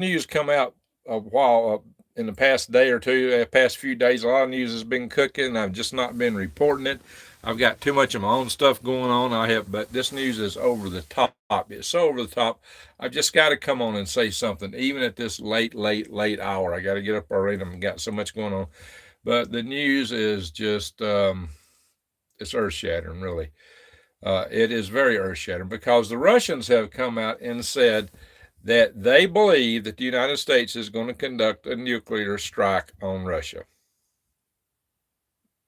news come out a while in the past day or two, past few days. A lot of news has been cooking. I've just not been reporting it. I've got too much of my own stuff going on. But this news is over the top. It's so over the top. I've just got to come on and say something, even at this late hour. I got to get up early. I've got so much going on. But the news is just, it's earth shattering, really. It is very earth shattering because the Russians have come out and said that they believe that the United States is going to conduct a nuclear strike on Russia.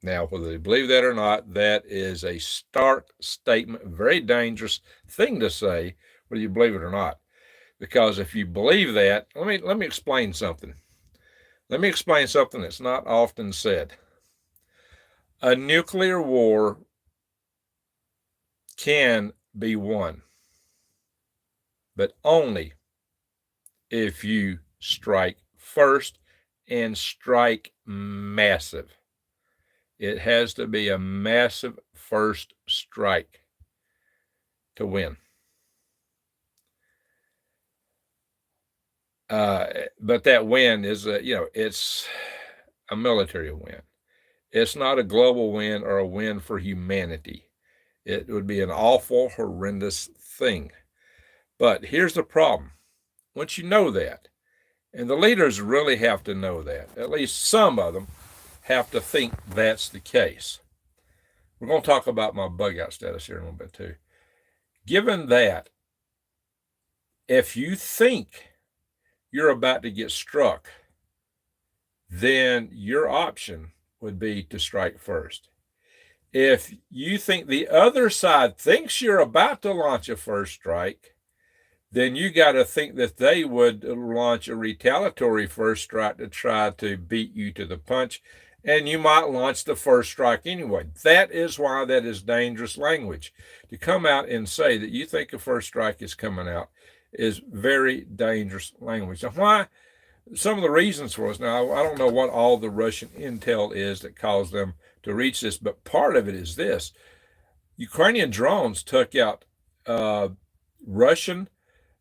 Now, whether they believe that or not, that is a stark statement, very dangerous thing to say, whether you believe it or not. Because if you believe that, let me explain something. Let me explain something that's not often said. A nuclear war can be won, but only if you strike first and strike massive. It has to be a massive first strike to win. But that win is it's a military win. It's not a global win or a win for humanity. It would be an awful, horrendous thing. But here's the problem. Once you know that, and the leaders really have to know that, at least some of them have to think that's the case. We're going to talk about my Bugout status here in a little bit too. Given that, if you think you're about to get struck, then your option would be to strike first. If you think the other side thinks you're about to launch a first strike, then you got to think that they would launch a retaliatory first strike to try to beat you to the punch, and you might launch the first strike anyway. That is why that is dangerous language. To come out and say that you think a first strike is coming out is very dangerous language. Now, why? Some of the reasons for us. Now, I don't know what all the Russian intel is that caused them to reach this, but part of it is this. Ukrainian drones took out Russian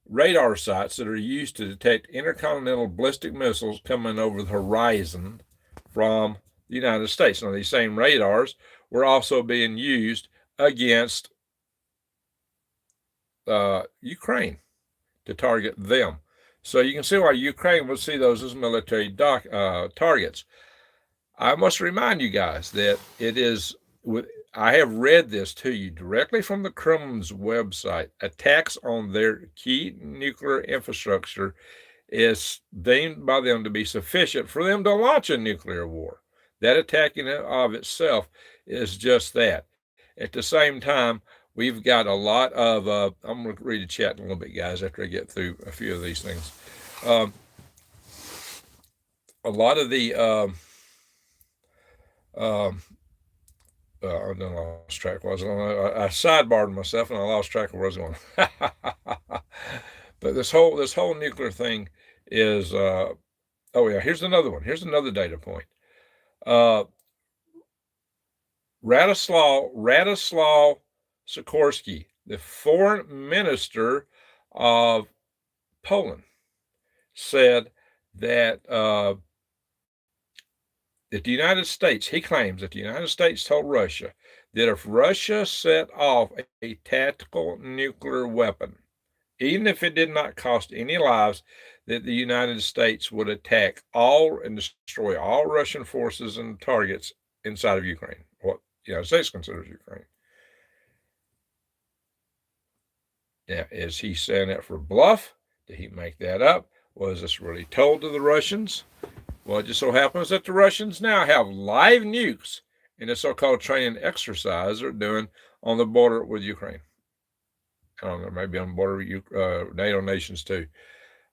radar sites that are used to detect intercontinental ballistic missiles coming over the horizon from the United States. Now, these same radars were also being used against Ukraine to target them. So you can see why Ukraine would see those as military targets. I must remind you guys that it is I have read this to you directly from the Kremlin's website. Attacks on their key nuclear infrastructure is deemed by them to be sufficient for them to launch a nuclear war. That attack in and of itself is just that. At the same time, we've got a lot of, I'm going to read the chat in a little bit, guys, after I get through a few of these things. A lot of the, I done lost track. I sidebarred myself and I lost track of where I was going. But this whole nuclear thing is, oh yeah, here's another one. Here's another data point. Radoslaw Sikorski, the foreign minister of Poland, said that the United States, he claims that the United States told Russia that if Russia set off a tactical nuclear weapon, even if it did not cost any lives, that the United States would attack all and destroy all Russian forces and targets inside of Ukraine, what the United States considers Ukraine. Now, is he saying that for bluff? Did he make that up? Was this really told to the Russians? Well, it just so happens that the Russians now have live nukes in a so-called training exercise they're doing on the border with Ukraine. I don't know, maybe on the border with NATO nations too.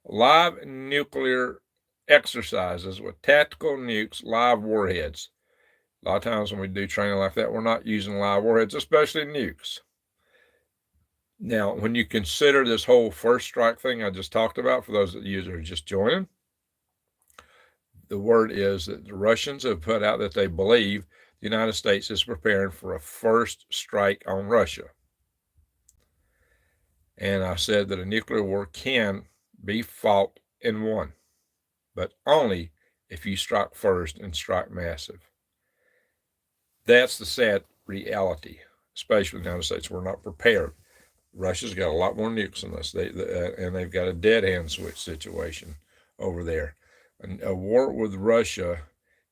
Live nuclear exercises with tactical nukes, live warheads. A lot of times when we do training like that, we're not using live warheads, especially nukes. Now, when you consider this whole first strike thing I just talked about, for those of you that are just joining, the word is that the Russians have put out that they believe the United States is preparing for a first strike on Russia. And I said that a nuclear war can be fought in one, but only if you strike first and strike massive. That's the sad reality, especially in the United States. We're not prepared. Russia's got a lot more nukes than us, and they've got a dead hand switch situation over there. A war with Russia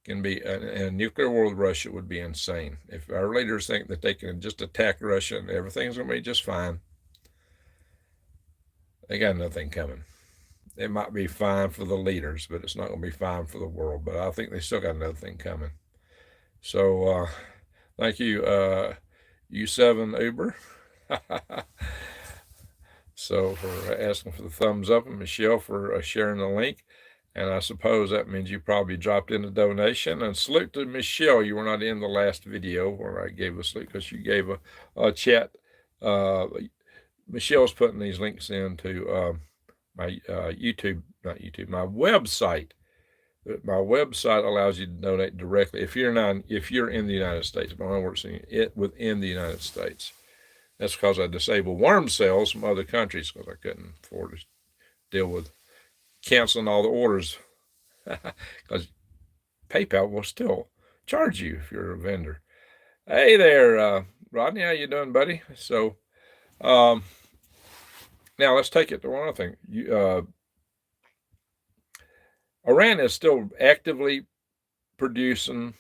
can be, a nuclear war with Russia would be insane. If our leaders think that they can just attack Russia and everything's going to be just fine, they got nothing coming. It might be fine for the leaders, but it's not going to be fine for the world. But I think they still got another thing coming. So thank you, U7 Uber. So for asking for the thumbs up, and Michelle for sharing the link. And I suppose that means you probably dropped in a donation. And salute to Michelle. You were not in the last video where I gave a salute because you gave a chat. Michelle's putting these links into my YouTube, not YouTube, my website. My website allows you to donate directly if you're in the United States. But I work it within the United States. That's because I disabled worm cells from other countries because I couldn't afford to deal with canceling all the orders. Because PayPal will still charge you if you're a vendor. Hey there, Rodney, how you doing, buddy? So, now let's take it to one other thing. Iran is still actively producing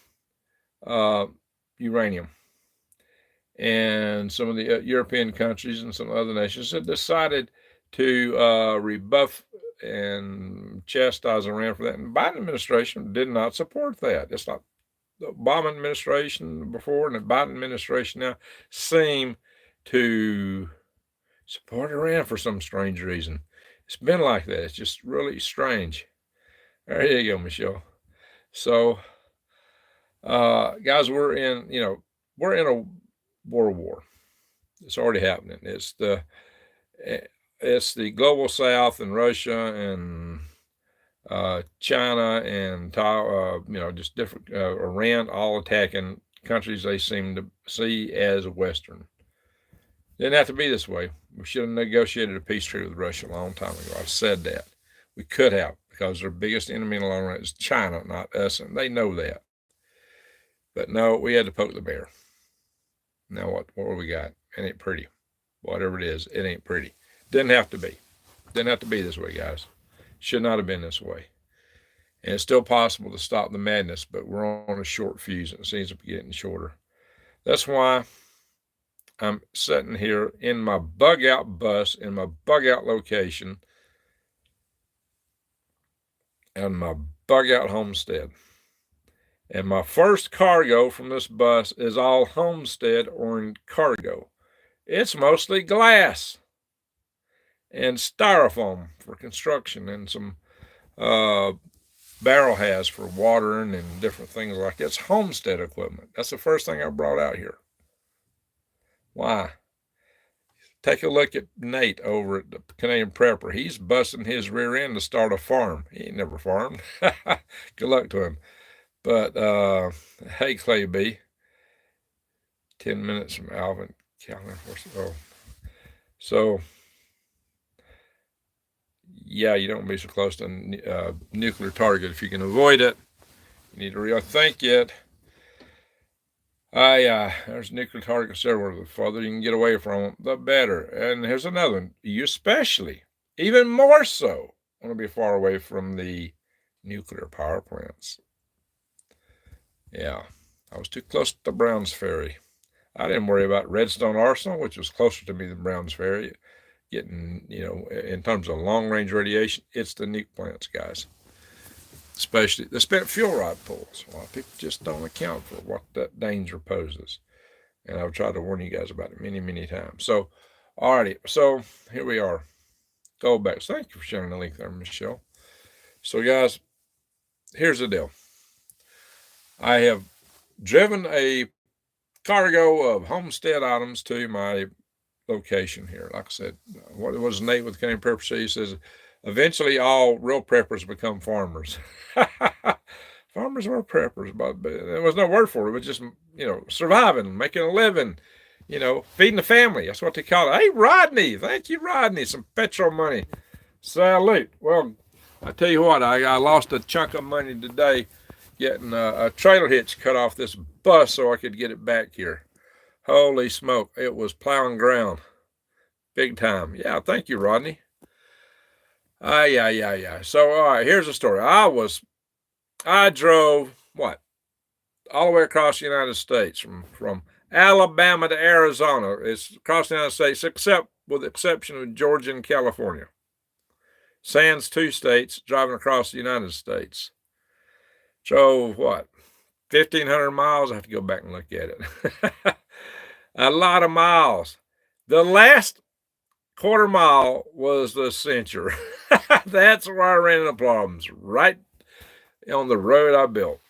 uranium. And some of the European countries and some other nations have decided to rebuff and chastise Iran for that. And the Biden administration did not support that. It's not the Obama administration before and the Biden administration now seem to support Iran for some strange reason. It's been like that. It's just really strange. There you go, Michelle. So, guys, we're in a world war. It's already happening. It's the global South and Russia and China and just different Iran, all attacking countries they seem to see as Western. Didn't have to be this way. We should have negotiated a peace treaty with Russia a long time ago. I've said that. We could have, because their biggest enemy in the long run is China, not us, and they know that. But no, we had to poke the bear. Now what do we got? It ain't pretty. Whatever it is, it ain't pretty. Didn't have to be. Didn't have to be this way, guys. Should not have been this way. And it's still possible to stop the madness, but we're on a short fuse, and it seems to be getting shorter. That's why I'm sitting here in my Bugout bus, in my Bugout location, and my Bugout homestead. And my first cargo from this bus is all homestead or in cargo. It's mostly glass and styrofoam for construction and some barrel has for watering and different things like that. It's homestead equipment. That's the first thing I brought out here. Why? Take a look at Nate over at the Canadian Prepper. He's busting his rear end to start a farm. He ain't never farmed. Good luck to him. But, hey, Clay B. 10 minutes from Alvin Calvin. So, yeah, you don't be so close to nuclear target. If you can avoid it, you need to rethink it. There's nuclear targets everywhere. The farther you can get away from them, the better. And here's another one. You especially, even more so, want to be far away from the nuclear power plants. Yeah, I was too close to Browns Ferry. I didn't worry about Redstone Arsenal, which was closer to me than Browns Ferry. Getting, in terms of long-range radiation, it's the nuke plants, guys. Especially the spent fuel rod pools. A lot of people just don't account for what that danger poses. And I've tried to warn you guys about it many, many times. So, alrighty. So, here we are. Go back. Thank you for sharing the link there, Michelle. So, guys, here's the deal. I have driven a cargo of homestead items to my location here. Like I said, what was Nate with Canadian Prepper? He says, eventually all real preppers become farmers. Farmers are preppers, but there was no word for it. It was just, surviving, making a living, feeding the family. That's what they call it. Hey, Rodney. Thank you, Rodney. Some petrol money. Salute. Well, I tell you what, I lost a chunk of money today getting a trailer hitch cut off this bus so I could get it back here. Holy smoke, it was plowing ground. Big time. Yeah, thank you, Rodney. Yeah. So, all right, here's the story. I drove, what, all the way across the United States from Alabama to Arizona. It's across the United States, except with the exception of Georgia and California. Sans 2 states, driving across the United States. Drove, what, 1,500 miles? I have to go back and look at it. A lot of miles. The last quarter mile was the cincher. That's where I ran into problems, right on the road I built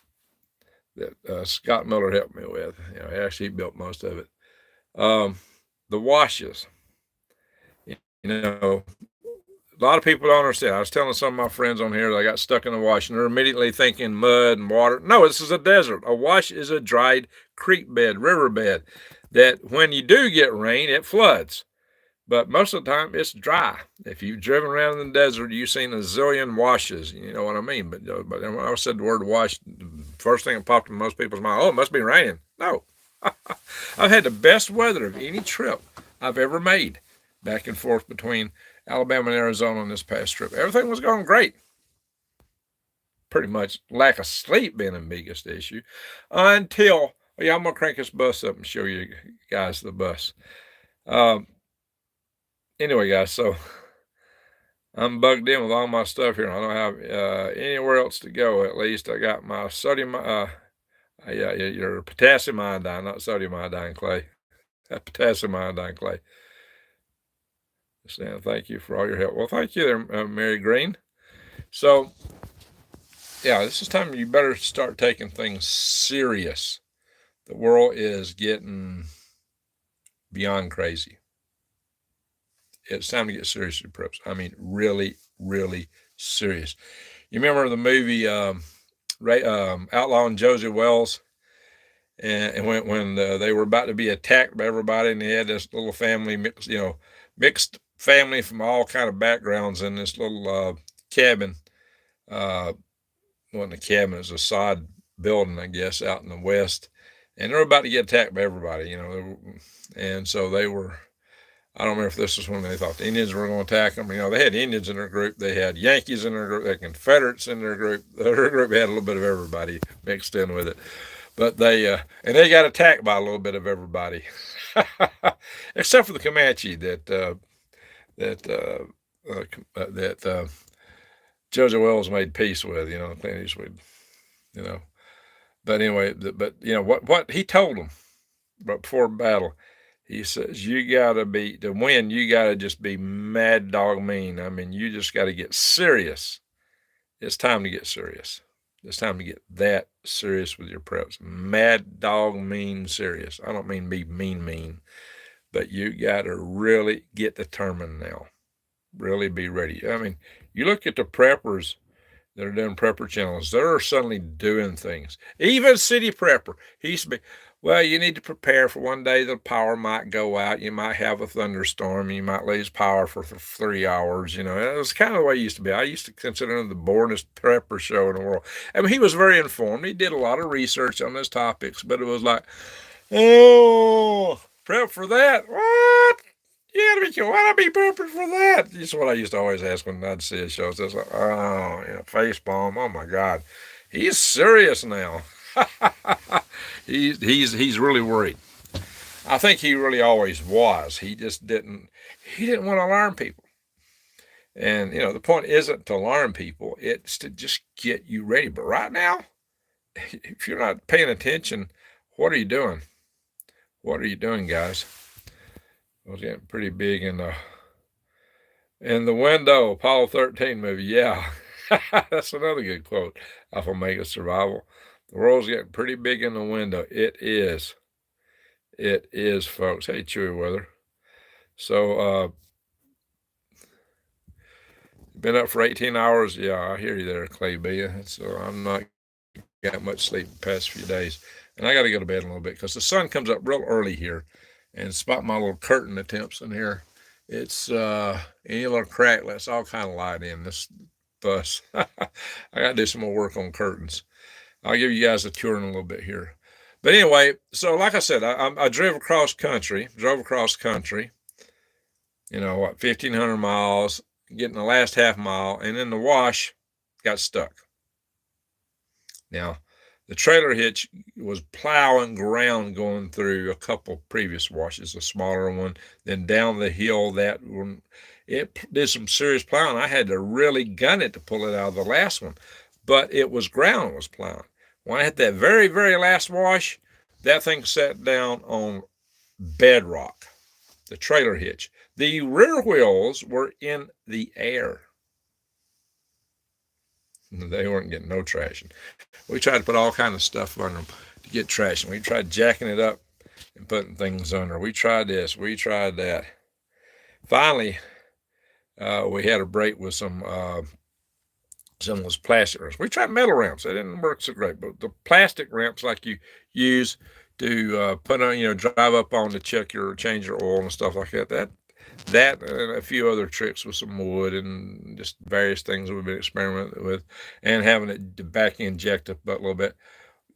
that Scott Miller helped me with. Actually, he built most of it. The washes. A lot of people don't understand. I was telling some of my friends on here that I got stuck in a wash, and they're immediately thinking mud and water. No, this is a desert. A wash is a dried creek bed, river bed, that when you do get rain, it floods. But most of the time, it's dry. If you've driven around in the desert, you've seen a zillion washes. You know what I mean? But when I said the word wash, the first thing that popped in most people's mind, oh, it must be raining. No. I've had the best weather of any trip I've ever made back and forth between Alabama and Arizona on this past trip. Everything was going great. Pretty much lack of sleep being the biggest issue until, I'm going to crank this bus up and show you guys the bus. Anyway, guys, so I'm bugged in with all my stuff here. I don't have anywhere else to go. At least I got my sodium, your potassium iodine, not sodium iodine clay. Potassium iodine clay. Stan, thank you for all your help. Well, thank you there, Mary Green. So, yeah, this is time you better start taking things serious. The world is getting beyond crazy. It's time to get serious, preps. I mean, really, really serious. You remember the movie Outlaw and Josie Wells? And when they were about to be attacked by everybody, and they had this little family, mixed family from all kind of backgrounds in this little cabin. Wasn't a cabin, it was a sod building, I guess, out in the west. And they were about to get attacked by everybody, and so they were. I don't remember if this was when they thought the Indians were going to attack them. They had Indians in their group. They had Yankees in their group. They had Confederates in their group. Their group had a little bit of everybody mixed in with it. But they got attacked by a little bit of everybody, except for the Comanche that Josie Wells made peace with. Clint Eastwood. But anyway, what he told them before battle. He says, you got to to win, you got to just be mad dog mean. I mean, you just got to get serious. It's time to get serious. It's time to get that serious with your preps. Mad dog mean serious. I don't mean be mean, but you got to really get determined now. Really be ready. I mean, you look at the preppers that are doing prepper channels, they're suddenly doing things. Even City Prepper, he used to be, well, you need to prepare for one day the power might go out. You might have a thunderstorm. You might lose power for 3 hours. It was kind of the way it used to be. I used to consider him the boringest prepper show in the world. I mean, he was very informed. He did a lot of research on those topics, but it was like, oh, prep for that? What? You gotta be kidding. Why'd I be prepping for that? That's what I used to always ask when I'd see his shows. It's like, face palm. Oh my God. He's serious now. He's really worried. I think he really always was. He just didn't want to alarm people. And the point isn't to alarm people, it's to just get you ready. But right now, if you're not paying attention, what are you doing? What are you doing, guys? I was getting pretty big in the window, Apollo 13 movie. Yeah. That's another good quote off Omega Survival. The world's getting pretty big in the window. It is. It is, folks. Hey, Chewy Weather. So, been up for 18 hours. Yeah, I hear you there, Clay B. So I'm not got much sleep the past few days. And I got to go to bed a little bit because the sun comes up real early here. And spot my little curtain attempts in here. It's any little crack lets all kind of light in. This bus. I got to do some more work on curtains. I'll give you guys a tour in a little bit here. But anyway, so like I said, I drove across country, you know, what, 1,500 miles, getting the last half mile, and then the wash got stuck. Now, the trailer hitch was plowing ground going through a couple previous washes, a smaller one, then down the hill. That one, it did some serious plowing. I had to really gun it to pull it out of the last one, but it was ground was plowing. When I hit that very, very last wash, that thing sat down on bedrock, the trailer hitch. The rear wheels were in the air. They weren't getting no traction. We tried to put all kind of stuff on them to get traction. We tried jacking it up and putting things under. We tried this. We tried that. Finally, we had a break with some of those plastic ramps. We tried metal ramps. They didn't work so great. But the plastic ramps like you use to put on, you know, drive up on to check your, change your oil and stuff like that, that and a few other tricks with some wood and just various things we've been experimenting with, and having it back inject up a little bit,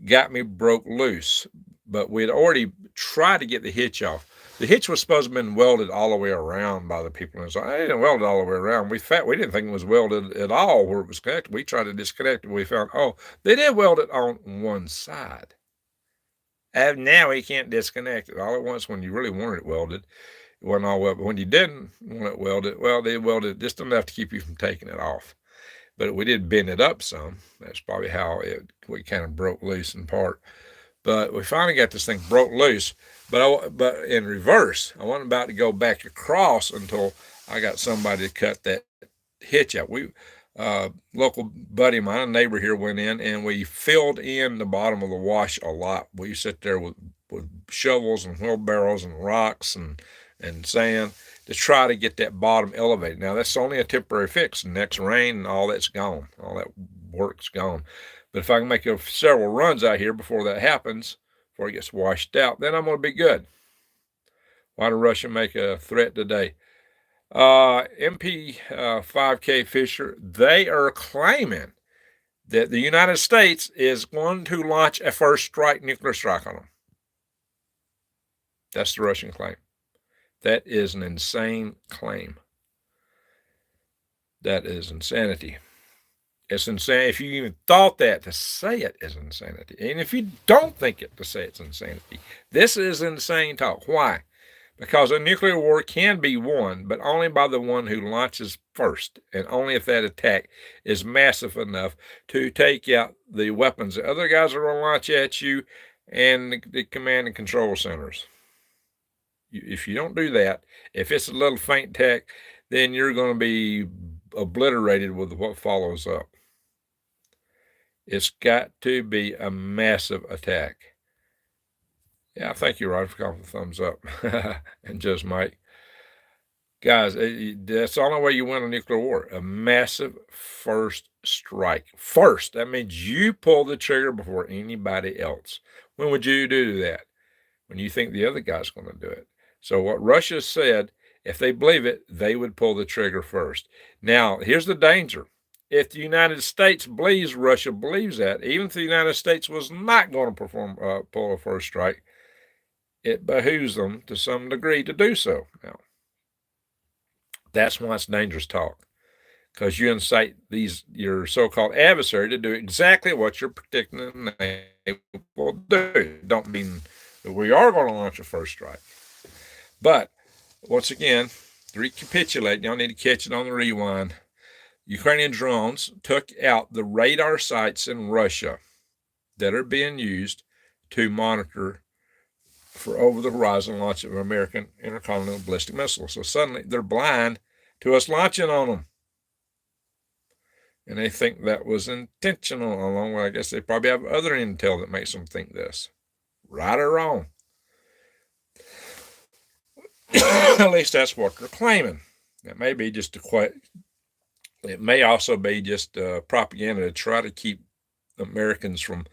got me broke loose. But we'd already tried to get the hitch off. The hitch was supposed to have been welded all the way around by the people. And so I didn't weld it all the way around. We didn't think it was welded at all where it was connected. We tried to disconnect it. We found, oh, they did weld it on one side. And now we can't disconnect it all at once when you really wanted it welded. It wasn't all welded. But when you didn't want it welded, well, they welded just enough to keep you from taking it off. But we did bend it up some. That's probably how we kind of broke loose in part. But we finally got this thing broke loose. But in reverse, I wasn't about to go back across until I got somebody to cut that hitch out. Local buddy of mine, a neighbor here, went in and we filled in the bottom of the wash a lot. We sit there with shovels and wheelbarrows and rocks and sand to try to get that bottom elevated. Now, that's only a temporary fix. Next rain and all that's gone. All that work's gone. But if I can make several runs out here before that happens, before it gets washed out, then I'm going to be good. Why did Russia make a threat today? MP 5K Fisher, they are claiming that the United States is going to launch a first strike, nuclear strike on them. That's the Russian claim. That is an insane claim. That is insanity. It's insane. If you even thought that, to say it is insanity. And if you don't think it, to say it's insanity. This is insane talk. Why? Because a nuclear war can be won, but only by the one who launches first, and only if that attack is massive enough to take out the weapons the other guys are going to launch at you and the command and control centers. If you don't do that, if it's a little faint attack, then you're going to be obliterated with what follows up. It's got to be a massive attack. Yeah, thank you, Roger, for calling the thumbs up. And just Mike. Guys, that's the only way you win a nuclear war. A massive first strike. First, that means you pull the trigger before anybody else. When would you do that? When you think the other guy's going to do it. So what Russia said, if they believe it, they would pull the trigger first. Now, here's the danger. If the United States believes Russia believes that, even if the United States was not going to pull a first strike, it behooves them to some degree to do so. Now, that's why it's dangerous talk, because you incite your so-called adversary to do exactly what you're predicting they will do. Don't mean that we are going to launch a first strike. But once again, to recapitulate, y'all need to catch it on the rewind. Ukrainian drones took out the radar sites in Russia that are being used to monitor for over-the-horizon launch of American intercontinental ballistic missiles. So suddenly they're blind to us launching on them. And they think that was intentional, along with, I guess they probably have other intel that makes them think this. Right or wrong? At least that's what they're claiming. It may be just it may also be just propaganda to try to keep Americans from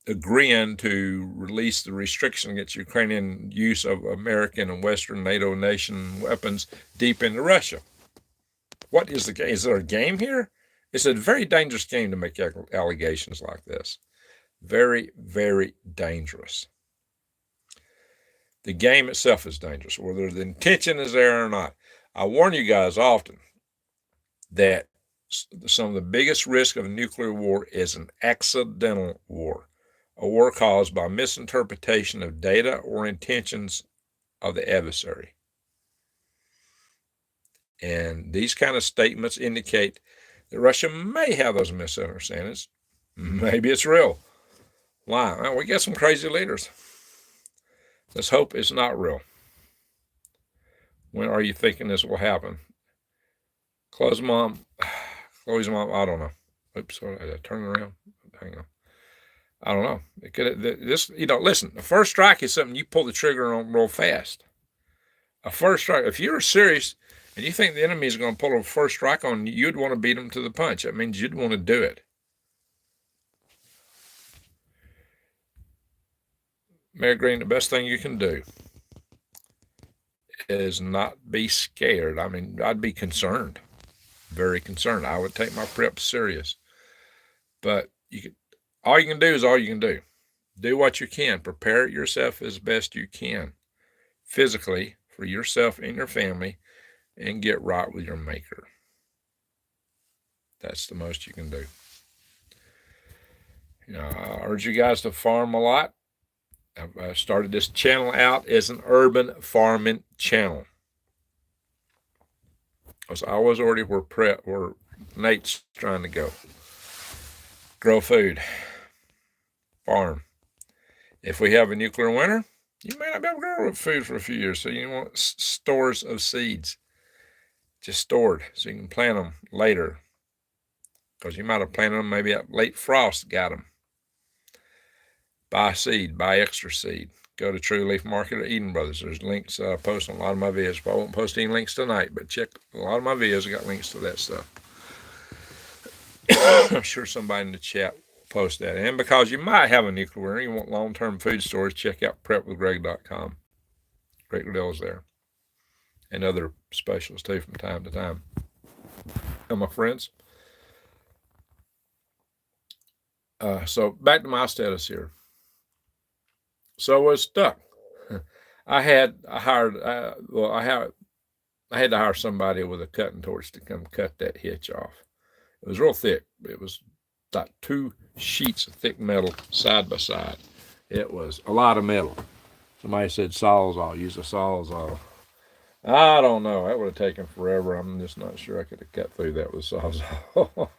agreeing to release the restriction against Ukrainian use of American and Western NATO nation weapons deep into Russia. What is the game? Is there a game here? It's a very dangerous game to make allegations like this. Very, very dangerous. The game itself is dangerous, whether the intention is there or not. I warn you guys often that some of the biggest risk of a nuclear war is an accidental war, a war caused by misinterpretation of data or intentions of the adversary. And these kind of statements indicate that Russia may have those misunderstandings. Maybe it's real. Why? Well, we got some crazy leaders. Let's hope it's not real. When are you thinking this will happen? Chloe's mom, I don't know. Oops, turn around. Hang on. I don't know. It could, this, listen, the first strike is something you pull the trigger on real fast. A first strike, if you're serious and you think the enemy is going to pull a first strike on you, you'd want to beat them to the punch. That means you'd want to do it. Mary Green, the best thing you can do is not be scared. I mean, I'd be concerned, very concerned. I would take my prep serious. But all you can do is all you can do. Do what you can. Prepare yourself as best you can, physically, for yourself and your family, and get right with your maker. That's the most you can do. I urge you guys to farm a lot. I started this channel out as an urban farming channel. I was already where Nate's trying to go. Grow food. Farm. If we have a nuclear winter, you may not be able to grow food for a few years, so you want stores of seeds. Just stored so you can plant them later. Because you might have planted them, maybe late frost got them. Buy seed, buy extra seed. Go to True Leaf Market or Eden Brothers. There's links posted on a lot of my videos. I won't post any links tonight, but check a lot of my videos. I got links to that stuff. I'm sure somebody in the chat will post that. And because you might have a nuclear winter, you want long-term food storage, check out prepwithgreg.com. Great deals there. And other specials too from time to time. And my friends. So back to my status here. So I was stuck. I had to hire somebody with a cutting torch to come cut that hitch off. It was real thick. It was like 2 sheets of thick metal side by side. It was a lot of metal. Somebody said Sawzall, use a Sawzall. I don't know. That would have taken forever. I'm just not sure I could have cut through that with Sawzall.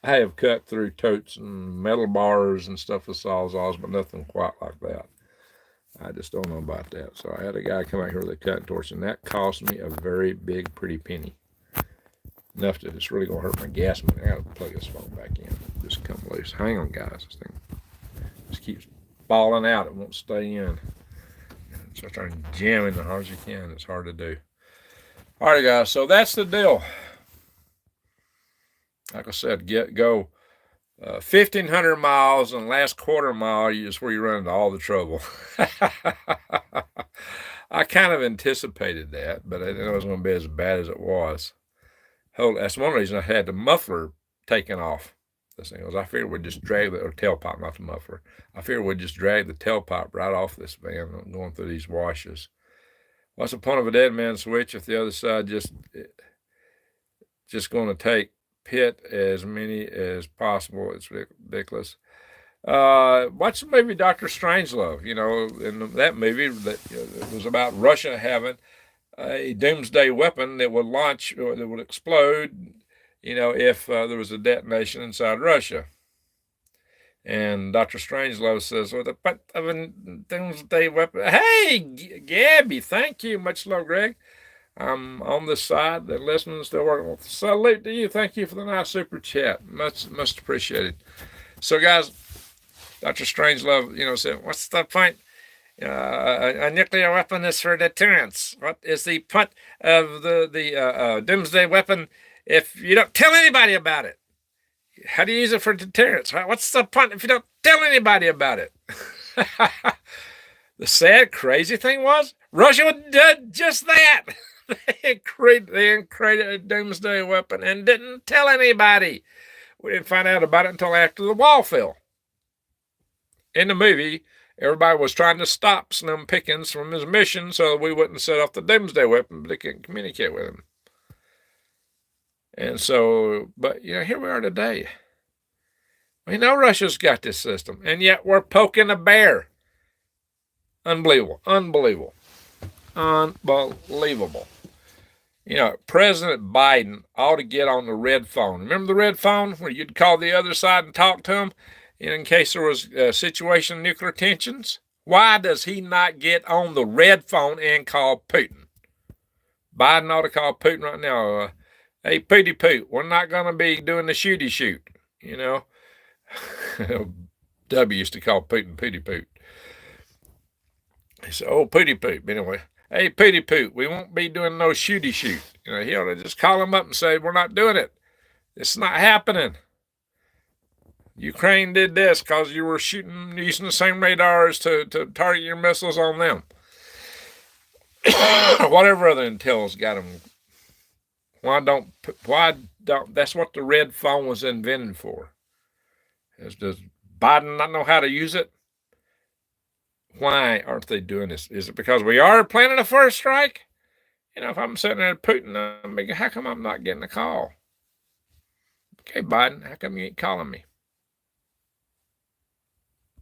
I have cut through totes and metal bars and stuff with Sawzalls, but nothing quite like that. I just don't know about that. So I had a guy come out here with a cutting torch, and that cost me a very big, pretty penny. Enough that it's really going to hurt my gas money. I got to plug this phone back in. Just come loose. Hang on, guys. This thing just keeps balling out. It won't stay in. So I try to jam in as hard as you can. It's hard to do. All right, guys. So that's the deal. Like I said, go 1,500 miles, and the last quarter mile is where you run into all the trouble. I kind of anticipated that, but I didn't know it was going to be as bad as it was. That's one reason I had the muffler taken off. This thing was, I figured we'd just drag the tailpipe, not the muffler. I figured we'd just drag the tailpipe right off this van going through these washes. What's the point of a dead man switch if the other side just going to take pit as many as possible? It's ridiculous. Watch the movie Dr. Strangelove. In that movie it was about Russia having a doomsday weapon that would launch, or that would explode, if there was a detonation inside Russia. And Dr. Strangelove says, well, the of a doomsday weapon. Hey, Gabby, thank you. Much love, Greg. I'm on this side that listening still working. Salute to you. Thank you for the nice super chat. Much appreciated. So, guys, Dr. Strangelove, said, what's the point? A nuclear weapon is for deterrence. What is the point of the doomsday weapon if you don't tell anybody about it? How do you use it for deterrence? What's the point if you don't tell anybody about it? The sad, crazy thing was, Russia would do just that. They created a doomsday weapon and didn't tell anybody. We didn't find out about it until after the wall fell. In the movie, everybody was trying to stop Slim Pickens from his mission so we wouldn't set off the doomsday weapon, but they couldn't communicate with him. And so, but here we are today. We know Russia's got this system, and yet we're poking a bear. Unbelievable. President Biden ought to get on the red phone. Remember the red phone where you'd call the other side and talk to them in case there was a situation of nuclear tensions? Why does he not get on the red phone and call Putin? Biden ought to call Putin right now. Hey, Pooty Poot, we're not going to be doing the shooty shoot, W used to call Putin Pooty Poot. He said, oh, Pooty Poot. But anyway, hey, Pooty Poot, we won't be doing no shooty shoot. He ought to just call him up and say, we're not doing it. It's not happening. Ukraine did this because you were using the same radars to target your missiles on them. Whatever other intel's got them. Why don't, that's what the red phone was invented for. Does Biden not know how to use it? Why aren't they doing this? Is it because we are planning a first strike? If I'm sitting there at Putin, I'm thinking, how come I'm not getting a call? Okay, Biden, how come you ain't calling me?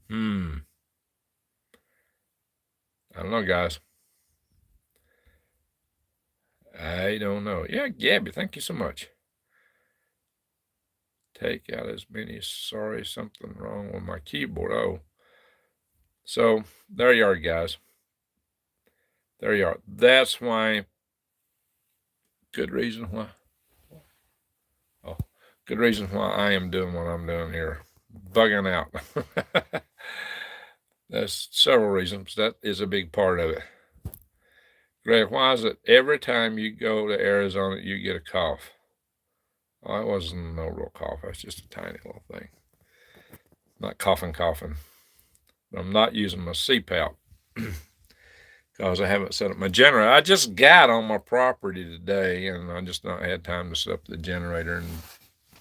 I don't know, guys. I don't know. Yeah, Gabby, thank you so much. Take out as many. Sorry, something wrong with my keyboard. Oh. So, there you are, guys. There you are. That's why. Good reason why. Oh, good reason why I am doing what I'm doing here. Bugging out. There's several reasons. That is a big part of it. Greg, why is it every time you go to Arizona, you get a cough? Oh, it wasn't no real cough. It's just a tiny little thing. Not coughing. But I'm not using my CPAP because I haven't set up my generator. I just got on my property today, and I just not had time to set up the generator and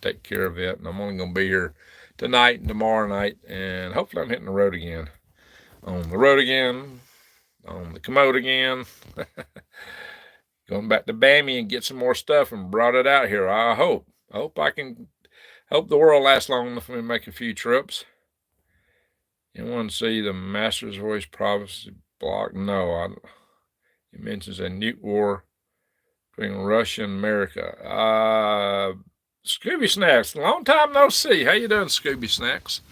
take care of it. And I'm only going to be here tonight and tomorrow night, and hopefully I'm hitting the road again. On the road again, on the commode again. Going back to Bammy and get some more stuff and brought it out here. I hope the world lasts long enough for me to make a few trips. You want to see the Master's Voice Prophecy blog? No, it mentions a nuke war between Russia and America. Scooby Snacks, long time no see. How you doing, Scooby Snacks?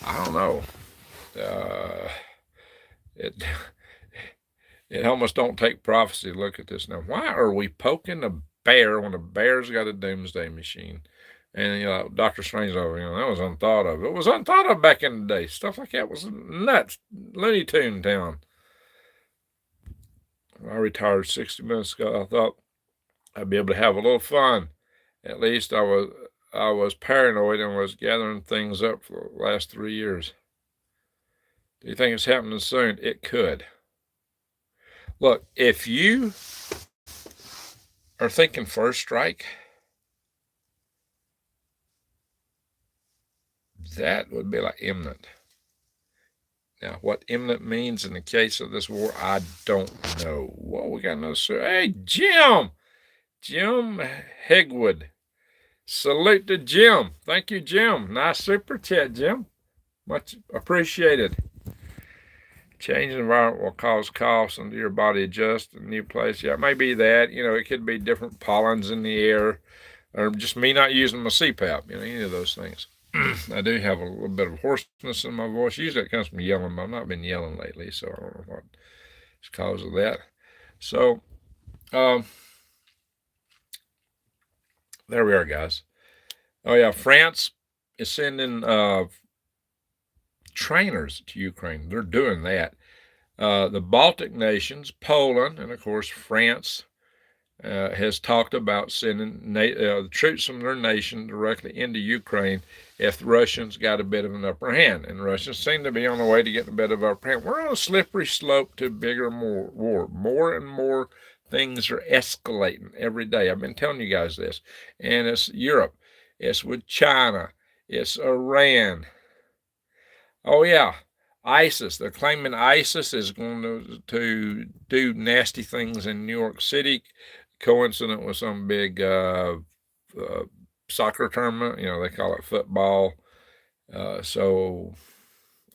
I don't know. It almost don't take prophecy to look at this now. Why are we poking a bear when a bear's got a doomsday machine? And, Dr. Strangelove, that was unthought of. It was unthought of back in the day. Stuff like that was nuts. Looney Tune town. I retired 60 minutes ago. I thought I'd be able to have a little fun. At least I was paranoid and was gathering things up for the last 3 years. Do you think it's happening soon? It could. Look, if you are thinking first strike, that would be like imminent. Now, what imminent means in the case of this war, I don't know. Whoa, we got another. Hey, Jim Hegwood. Salute to Jim. Thank you, Jim. Nice super chat, Jim. Much appreciated. Change environment will cause coughs until your body adjusts to a new place. Yeah, it may be that. It could be different pollens in the air, or just me not using my CPAP. Any of those things. I do have a little bit of hoarseness in my voice. Usually it comes from yelling, but I've not been yelling lately, so I don't know what is the cause of that. So, there we are, guys. Oh, yeah, France is sending trainers to Ukraine. They're doing that. The Baltic nations, Poland, and, of course, France has talked about sending the troops from their nation directly into Ukraine if the Russians got a bit of an upper hand. And the Russians seem to be on the way to getting a bit of an upper hand. We're on a slippery slope to bigger war. More and more Things are escalating every day. I've been telling you guys this. And it's Europe. It's with China. It's Iran. Oh, yeah. ISIS. They're claiming ISIS is going to do nasty things in New York City, coincident with some big soccer tournament. You know, they call it football. So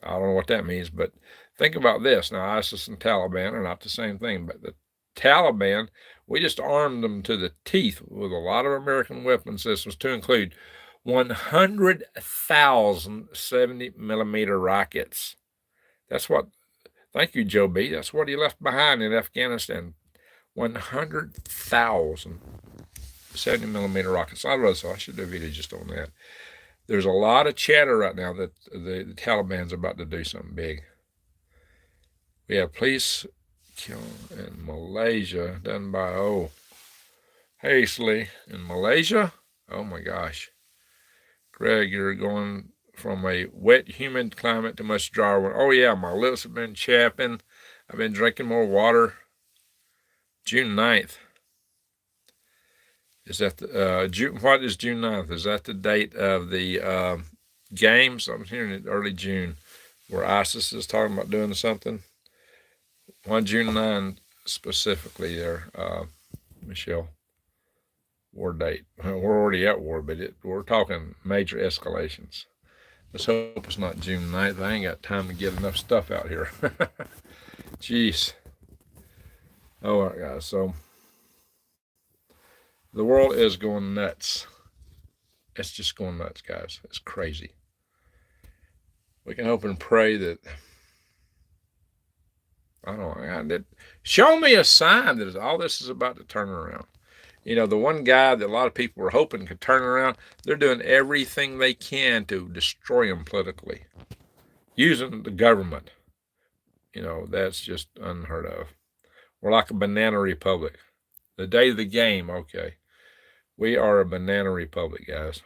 I don't know what that means, but think about this. Now, ISIS and Taliban are not the same thing, but the Taliban, we just armed them to the teeth with a lot of American weapon systems, to include 100,000 70-millimeter rockets. That's what, thank you, Joe B. That's what he left behind in Afghanistan. 100,000 70-millimeter rockets. I should do a video just on that. There's a lot of chatter right now that the Taliban's about to do something big. We have police kill in Malaysia done by, Hazley in Malaysia. Oh my gosh. Greg, you're going from a wet, humid climate to much drier one. Oh yeah, my lips have been chapping. I've been drinking more water. June 9th. Is that the, what is June 9th? Is that the date of the games? I'm hearing it early June, where ISIS is talking about doing something. On June 9 specifically there, Michelle, war date. We're already at war, but we're talking major escalations. Let's hope it's not June 9th. I ain't got time to get enough stuff out here. Jeez. All right, guys. So the world is going nuts. It's just going nuts, guys. It's crazy. We can hope and pray that, I don't know, show me a sign that all this is about to turn around. You know, the one guy that a lot of people were hoping could turn around, they're doing everything they can to destroy him politically, using the government. You know, that's just unheard of. We're like a banana republic. The day of the game, okay. We are a banana republic, guys.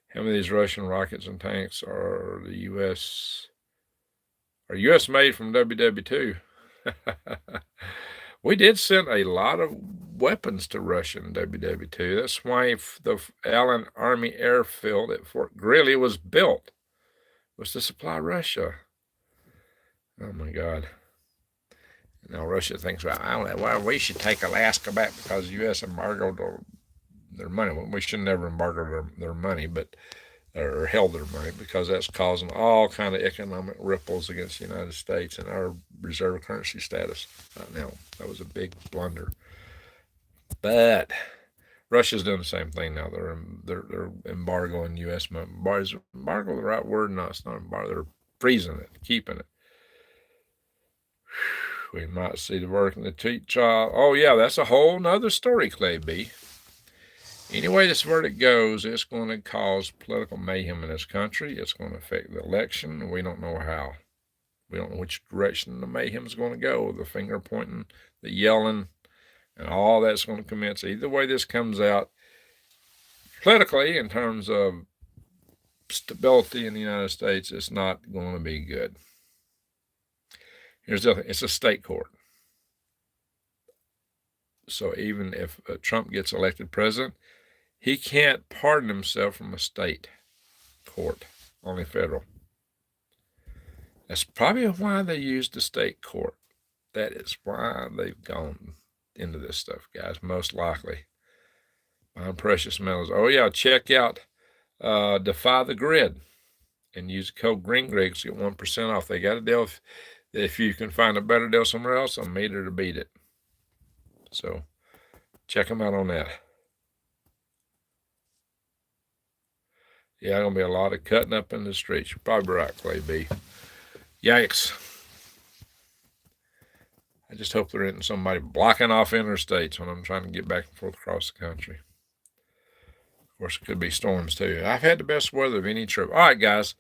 How many of these Russian rockets and tanks are the U.S. Are U.S. made from WW2? We did send a lot of weapons to Russia in WW2. That's why the Allen Army Airfield at Fort Greely was built, was to supply Russia. Oh my God. Now Russia thinks, well, I don't know, well, we should take Alaska back because the U.S. embargoed their money. Well, we should never embargo their money, or held their money, because that's causing all kind of economic ripples against the United States and our reserve currency status right now. That was a big blunder. But Russia's doing the same thing now. They're embargoing U.S. money. Is embargo the right word? No, it's not embargo. They're freezing it, keeping it. We might see the work in the trial. Oh yeah, that's a whole nother story, Clay B. Anyway this verdict goes, it's going to cause political mayhem in this country. It's going to affect the election. We don't know how. We don't know which direction the mayhem is going to go. The finger pointing, the yelling, and all that's going to commence. Either way this comes out, politically, in terms of stability in the United States, it's not going to be good. Here's the thing. It's a state court. So even if Trump gets elected president, he can't pardon himself from a state court, only federal. That's probably why they used the state court. That is why they've gone into this stuff, guys, most likely. Buying precious metals. Oh, yeah, check out Defy the Grid and use the code GREENGREGS to get 1% off. They got a deal. If you can find a better deal somewhere else, I'm meter to beat it. So check them out on that. Yeah, going to be a lot of cutting up in the streets. You're probably right, Clay B. Yikes. I just hope there isn't somebody blocking off interstates when I'm trying to get back and forth across the country. Of course, it could be storms too. I've had the best weather of any trip. All right, guys,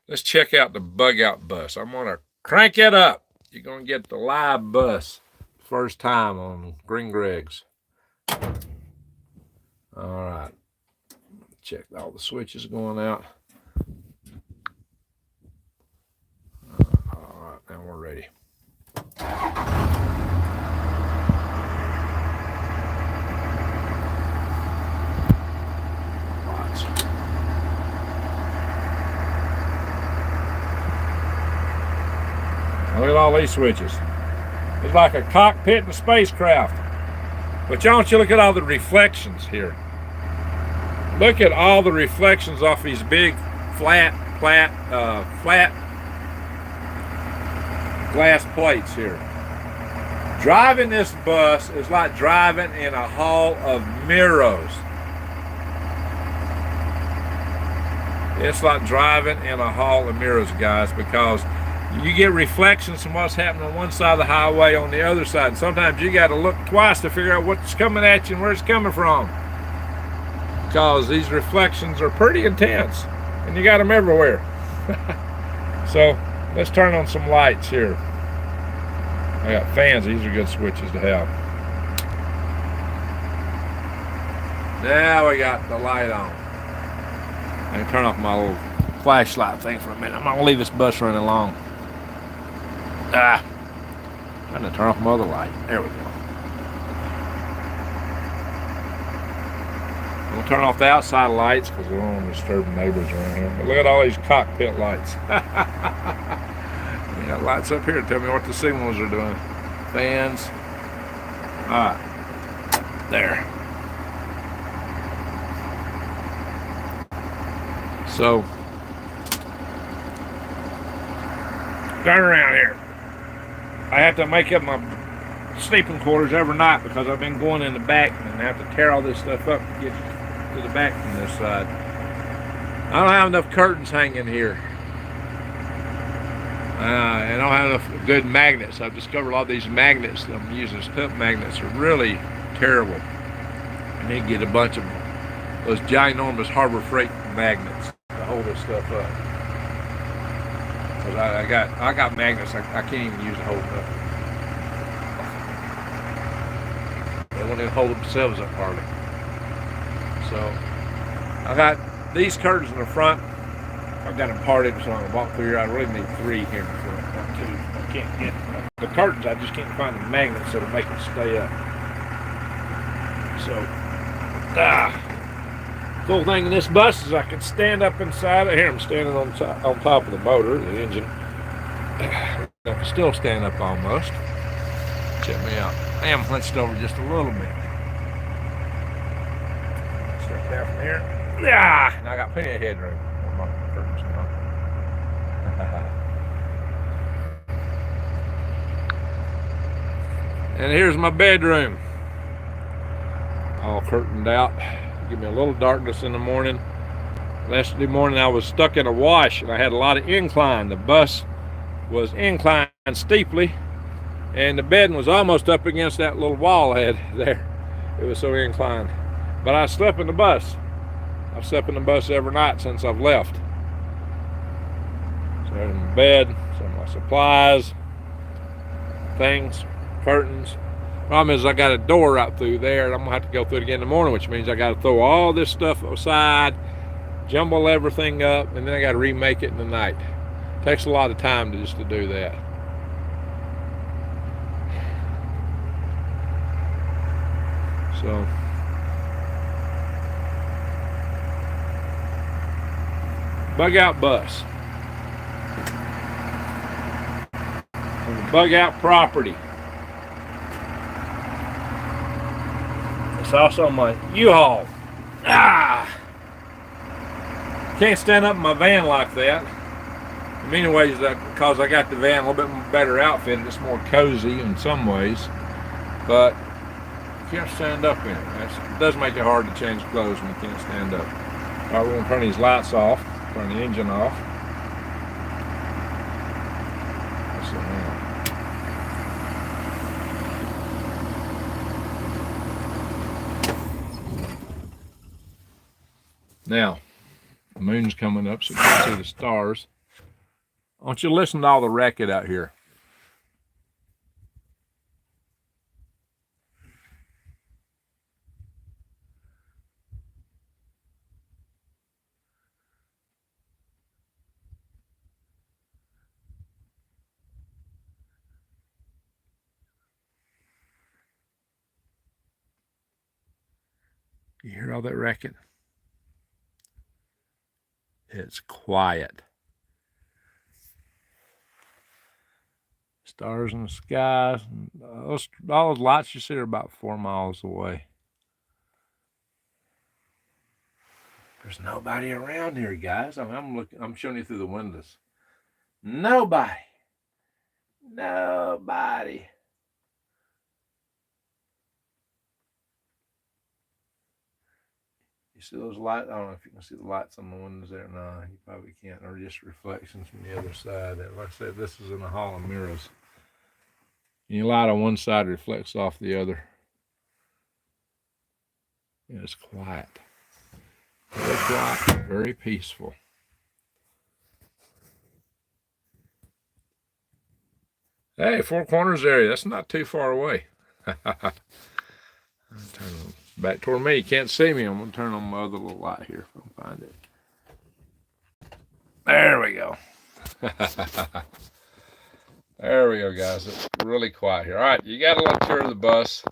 let's check out the Bugout bus. I'm going to crank it up. You're going to get the live bus first time on Green Greg's. All right. Check all the switches going out. All right, now we're ready. all these switches. It's like a cockpit in a spacecraft. But don't you look at all the reflections here. Look at all the reflections off these big flat glass plates here. Driving this bus is like driving in a hall of mirrors. It's like driving in a hall of mirrors, guys, because you get reflections from what's happening on one side of the highway on the other side. And sometimes you got to look twice to figure out what's coming at you and where it's coming from. Because these reflections are pretty intense, and you got them everywhere. So let's turn on some lights here. I got fans. These are good switches to have. Now we got the light on. I can turn off my little flashlight thing for a minute. I'm going to leave this bus running along. Trying to turn off my other light. There we go. I'm going to turn off the outside lights because we don't want to disturb the neighbors around here. But look at all these cockpit lights. You got lights up here to tell me what the signals are doing. Fans. Alright. There. So, turn around here. I have to make up my sleeping quarters every night because I've been going in the back and I have to tear all this stuff up to get to the back from this side. I don't have enough curtains hanging here. I don't have enough good magnets. I've discovered a lot of these magnets that I'm using as pump magnets are really terrible. I need to get a bunch of those ginormous Harbor Freight magnets to hold this stuff up. Cause I got magnets I can't even use to hold it up. They won't even hold themselves up hardly. So I got these curtains in the front. I've got them parted so I can walk through here. I really need 3 here in the front, not 2. I can't get the curtains. I just can't find the magnets that'll make them stay up. So, cool thing in this bus is I can stand up inside it. Here I'm standing on top of the motor, the engine. I can still stand up almost. Check me out. I am hunched over just a little bit. Step down from here. Yeah, and I got plenty of headroom on my curtains now. And here's my bedroom. All curtained out. Give me a little darkness in the morning. Yesterday morning I was stuck in a wash and I had a lot of incline. The bus was inclined steeply and the bed was almost up against that little wall I had there. It was so inclined. But I slept in the bus. I've slept in the bus every night since I've left. So there's my bed, some of my supplies, things, curtains. Problem is I got a door right through there and I'm gonna have to go through it again in the morning, which means I gotta throw all this stuff aside, jumble everything up, and then I gotta remake it in the night. It takes a lot of time to do that. So Bugout bus. On the Bugout property. It's also my U-Haul. Can't stand up in my van like that. In many ways, because I got the van a little bit better outfitted, it's more cozy in some ways. But you can't stand up in it. It does make it hard to change clothes when you can't stand up. All right, we're going to turn these lights off, turn the engine off. Now, the moon's coming up so you can see the stars. I want you to listen to all the racket out here. You hear all that racket? It's quiet. It's Stars in the sky. All those lights you see are about 4 miles away. There's nobody around here, guys. I'm looking. I'm showing you through the windows. Nobody. Nobody. You see those lights? I don't know if you can see the lights on the windows there. No, you probably can't. Or just reflections from the other side. Like I said, this is in a hall of mirrors. You light on one side, reflects off the other. Yeah, it's quiet. Very quiet, very peaceful. Hey, Four Corners area. That's not too far away. Turn them back toward me. You can't see me. I'm going to turn on my other little light here if I can find it. There we go. There we go, guys. It's really quiet here. All right, you got a little tour of the bus.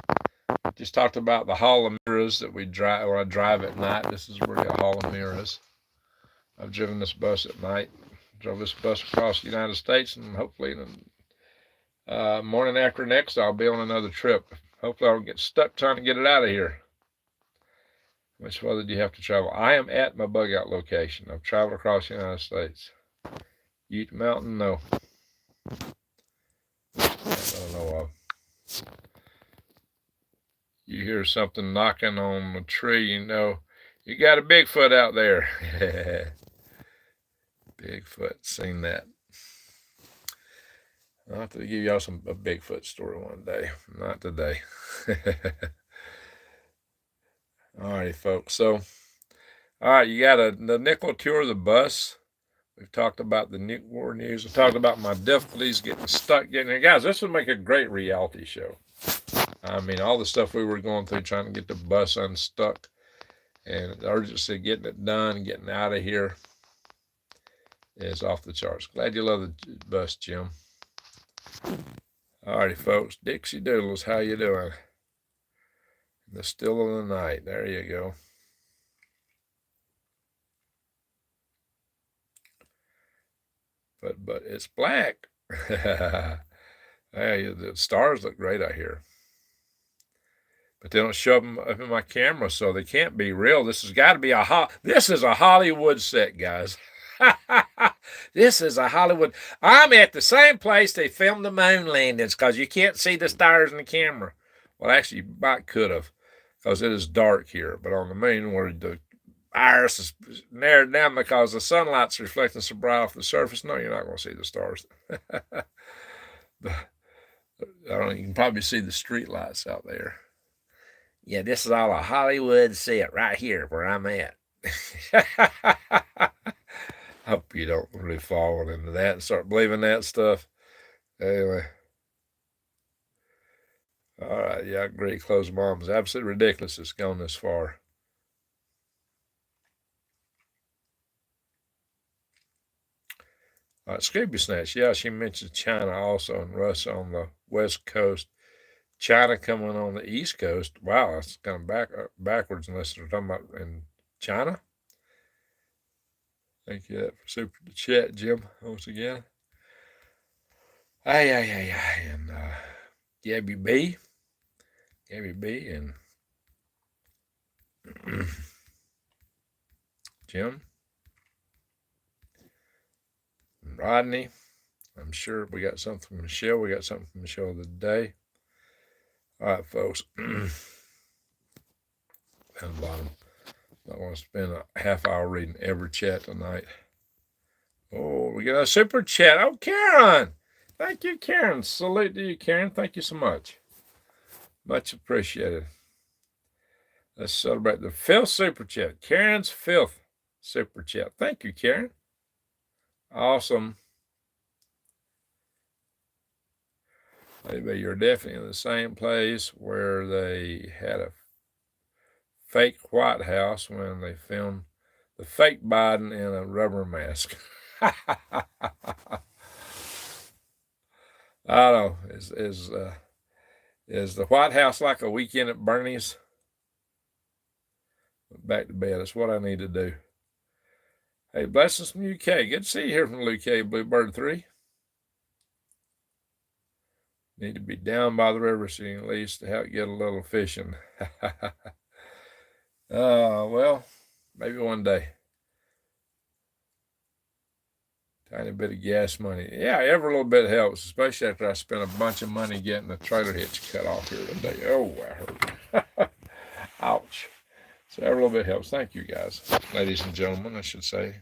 Just talked about the hall of mirrors that we drive when I drive at night. This is where the hall of mirrors. I've driven this bus at night. Drove this bus across the United States, and hopefully in the morning after next, I'll be on another trip. Hopefully I don't get stuck trying to get it out of here. Which further do you have to travel? I am at my Bugout location. I've traveled across the United States. Ute Mountain, no. I don't know of. You hear something knocking on the tree, you know you got a Bigfoot out there. Bigfoot, seen that. I'll have to give y'all a Bigfoot story one day. Not today. Alrighty, folks. So, all right, you got the nickel tour of the bus. We've talked about the Nuke War news. We've talked about my difficulties getting stuck getting here. Guys, this would make a great reality show. I mean, all the stuff we were going through trying to get the bus unstuck and the urgency of getting it done, getting out of here is off the charts. Glad you love the bus, Jim. Alrighty, folks. Dixie Doodles, how you doing? In the still of the night. There you go. But it's black. Hey, the stars look great out here. But they don't show them up in my camera, so they can't be real. This has got to be this is a Hollywood set, guys. This is a Hollywood. I'm at the same place they filmed the moon landings because you can't see the stars in the camera. Well, actually, you might could have because it is dark here. But on the moon, where the iris is narrowed down because the sunlight's reflecting so bright off the surface, no, you're not going to see the stars. I don't know, you can probably see the street lights out there. Yeah, this is all a Hollywood set right here where I'm at. Hope you don't really fall into that and start believing that stuff. Anyway. All right, yeah, I agree. Close mom is absolutely ridiculous. It's gone this far. All right, Scooby Snatch. Yeah, she mentioned China also and Russia on the West Coast. China coming on the East Coast. Wow, that's kind of backwards unless they're talking about in China. Thank you for super chat, Jim, once again. And Gabby B, and Jim, and Rodney. I'm sure we got something from Michelle. We got something from Michelle today. All right, folks. Down the bottom. I want to spend a half hour reading every chat tonight. Oh, we got a super chat. Oh, Karen. Thank you, Karen. Salute to you, Karen. Thank you so much. Much appreciated. Let's celebrate the 5th super chat. Karen's 5th super chat. Thank you, Karen. Awesome. Maybe you're definitely in the same place where they had a fake White House when they filmed the fake Biden in a rubber mask. I don't know. Is the White House like a weekend at Bernie's? Back to bed. That's what I need to do. Hey, blessings from UK. Good to see you here from UK, Bluebird 3. Need to be down by the river so you can at least help get a little fishing. Well, maybe one day. Tiny bit of gas money. Yeah, every little bit helps, especially after I spent a bunch of money getting the trailer hitch cut off here today. Oh, that hurt. Ouch. So every little bit helps. Thank you, guys. Ladies and gentlemen, I should say.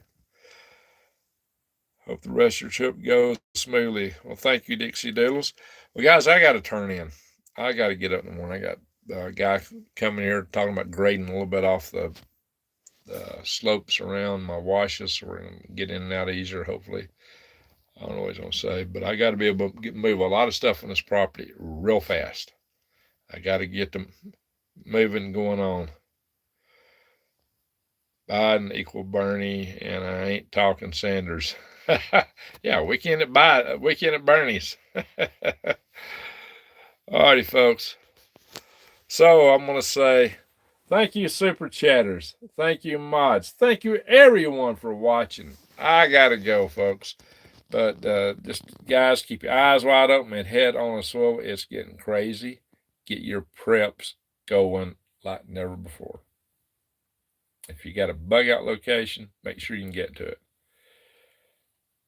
Hope the rest of your trip goes smoothly. Well, thank you, Dixie Doodles. Well, guys, I got to turn in. I got to get up in the morning. I got a guy coming here talking about grading a little bit off the slopes around my washes, so we're going to get in and out easier, hopefully. I don't know what he's going to say, but I got to be able to move a lot of stuff on this property real fast. I got to get them moving going on. Biden equal Bernie, and I ain't talking Sanders. Yeah, weekend at Bernie's. Alrighty, folks. So I'm going to say thank you, Super Chatters. Thank you, mods. Thank you, everyone, for watching. I got to go, folks. But just, guys, keep your eyes wide open and head on a swivel. It's getting crazy. Get your preps going like never before. If you got a bug out location, make sure you can get to it.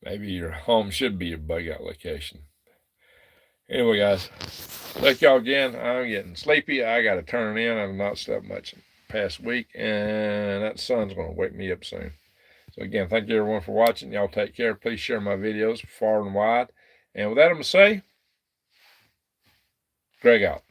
Maybe your home should be your bug out location. Anyway, guys, thank y'all again. I'm getting sleepy. I got to turn in. I've not slept much past week, and that sun's going to wake me up soon. So again, thank you everyone for watching. Y'all take care. Please share my videos far and wide. And with that, I'm going to say, Greg out.